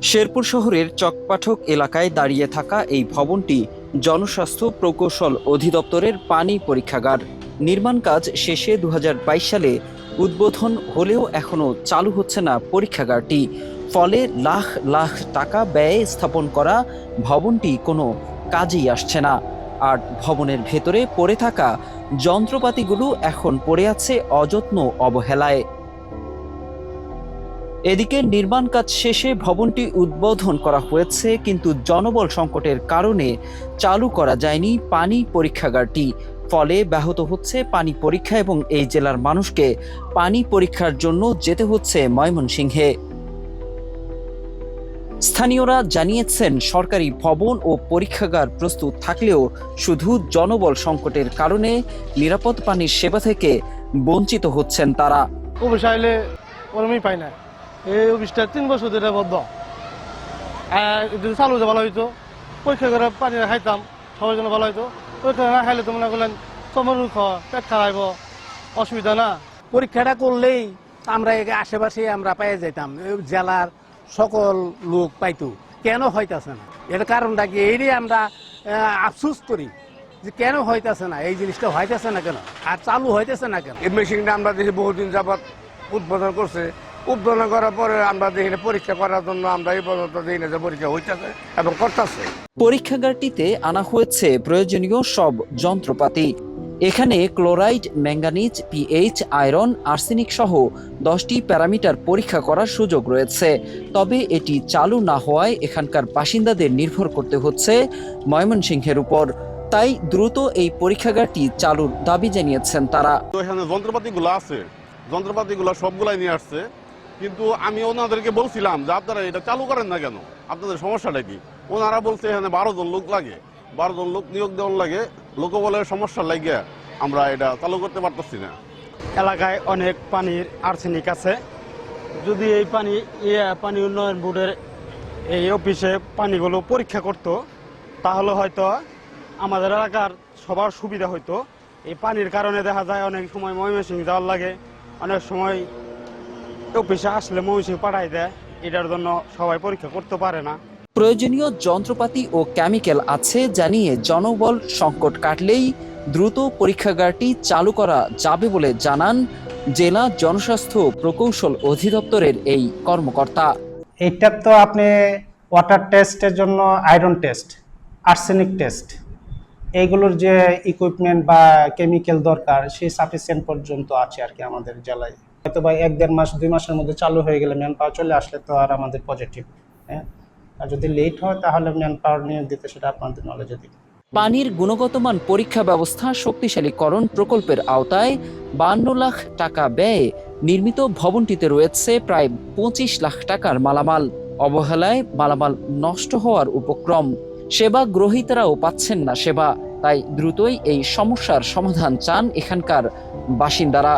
শেরপুর শহরের চকপাঠক এলাকায় দাঁড়িয়ে থাকা এই ভবনটি জনস্বাস্থ্য প্রকৌশল অধিদপ্তরের পানি পরীক্ষাগার। নির্মাণ কাজ শেষে 2022 সালে উদ্বোধন হলেও এখনও চালু হচ্ছে না পরীক্ষাগারটি। ফলে লাখ লাখ টাকা ব্যয়ে স্থাপন করা ভবনটি কোনো কাজেই আসছে না। আর ভবনের ভেতরে পড়ে থাকা যন্ত্রপাতিগুলো এখন পড়ে আছে অযত্ন অবহেলায়। এদিকে নির্মাণ কাজ শেষে ভবনটি উদ্বোধন করা হয়েছে, কিন্তু জনবল সংকটের কারণে চালু করা যায়নি পানি পরীক্ষাগারটি। ফলে ব্যাহত হচ্ছে পানি পরীক্ষা এবং এই জেলার মানুষকে পানি পরীক্ষার জন্য যেতে হচ্ছে ময়মনসিংহে। স্থানীয়রা জানিয়েছেন, সরকারি ভবন ও পরীক্ষাগার প্রস্তুত থাকলেও শুধু জনবল সংকটের কারণে নিরাপদ পানির সেবা থেকে বঞ্চিত হচ্ছেন তারা। পাই না, এই অফিসটা 3 বছর ধরে বদ্ধ। যদি চালু হতে ভালো হইতো, পরীক্ষা করে পানি খাইতাম, সবার জন্য ভালো হইতো। পরীক্ষা না খাইলে তো মনে করলেন চমর পেট খারাপ, অসুবিধা না। পরীক্ষাটা করলেই আমরা আশেপাশে আমরা পাই যেতাম, জেলার সকল লোক পাইতো। কেন হইতাছে না, এর কারণটা কি? এই আমরা আফসোস করি যে কেন হইতাছে না, এই জিনিসটা হইতাছে না কেন, আর চালু হইতেছে না কেন। এই মেশিনটা আমরা দেখি বহুদিন যাবৎ উদ্বোধন করছে। উদ্বোধন করার পরে আমরা দেখি পরীক্ষা করার জন্য আমরা এই পর্যন্ত দেখি না যে পরীক্ষা হইতেছে এবং করতেছে। পরীক্ষাগারটিতে আনা হয়েছে প্রয়োজনীয় সব যন্ত্রপাতি। এখানে chloride, manganese, pH, iron, arsenic সহ 10টি প্যারামিটার পরীক্ষা করার সুযোগ রয়েছে। তবে এটি চালু না হওয়ায় এখানকার বাসিন্দাদের নির্ভর করতে হচ্ছে ময়মনসিংহের উপর। তাই দ্রুত এই পরীক্ষাগারটি চালুর দাবি জানিয়েছেন তারা। এখানে যন্ত্রপাতিগুলো আছে, যন্ত্রপাতিগুলো সবগুলাই নিয়ে আসছে, কিন্তু আমি ওনাদেরকে বলছিলাম যে আপনারা এটা চালু করেন না কেন, আপনাদের সমস্যাটা কি? ওনারা বলছে এখানে 12 জন লোক লাগে, 12 জন লোক নিয়োগ দেওয়ার লাগে, লোকবলের সমস্যা লাগে আমরা এটা চালু করতে পারতেছি না। এলাকায় অনেক পানির আর্সেনিক আছে। যদি এই পানি উন্নয়ন বোর্ডের এই অফিসে পানিগুলো পরীক্ষা করত, তাহলে হয়তো আমাদের এলাকার সবার সুবিধা হইতো। এই পানির কারণে দেখা যায় অনেক সময় ময়মনসিংহ যাওয়ার লাগে, অনেক সময় অফিসে আসলে ময়মনসিংহ পাঠাই দেয়, এটার জন্য সবাই পরীক্ষা করতে পারে না। প্রয়োজনীয় যন্ত্রপাতি ও কেমিক্যাল আছে জানিয়ে জনবল সংকট কাটলেই দ্রুত পরীক্ষাগারটি চালু করা যাবে বলে জানান জেলা জনস্বাস্থ্য প্রকৌশল অধিদপ্তরের এই কর্মকর্তা। এইটা তো আপনি ওয়াটার টেস্টের জন্য আয়রন টেস্ট, আর্সেনিক টেস্ট, এইগুলোর যে ইকুইপমেন্ট বা কেমিক্যাল দরকার সেই সাফিসিয়েন্ট পর্যন্ত আছে আর কি আমাদের জেলায়। হয়তো বা 1-1.5 মাস 2 মাসের মধ্যে চালু হয়ে গেলে ম্যান পাওয়ার চলে আসলে তো আর আমাদের পজিটিভ। হ্যাঁ, আর যদি লেট হয় তাহলে ম্যান পাওয়ার নিয়োগ দিতে সেটা আপনাদের নলেজে দিই। পানির গুণগত মান পরীক্ষা ব্যবস্থা শক্তিশালীকরণ প্রকল্পের আওতায় 52 লাখ টাকা ব্যয়ে নির্মিত ভবনটিতে রয়েছে প্রায় 25 লাখ টাকার মালামাল। অবহেলায় মালামাল নষ্ট হওয়ার উপক্রম। সেবা গ্রহীতারাও পাচ্ছেন না সেবা। তাই দ্রুতই এই সমস্যার সমাধান চান এখানকার বাসিন্দারা।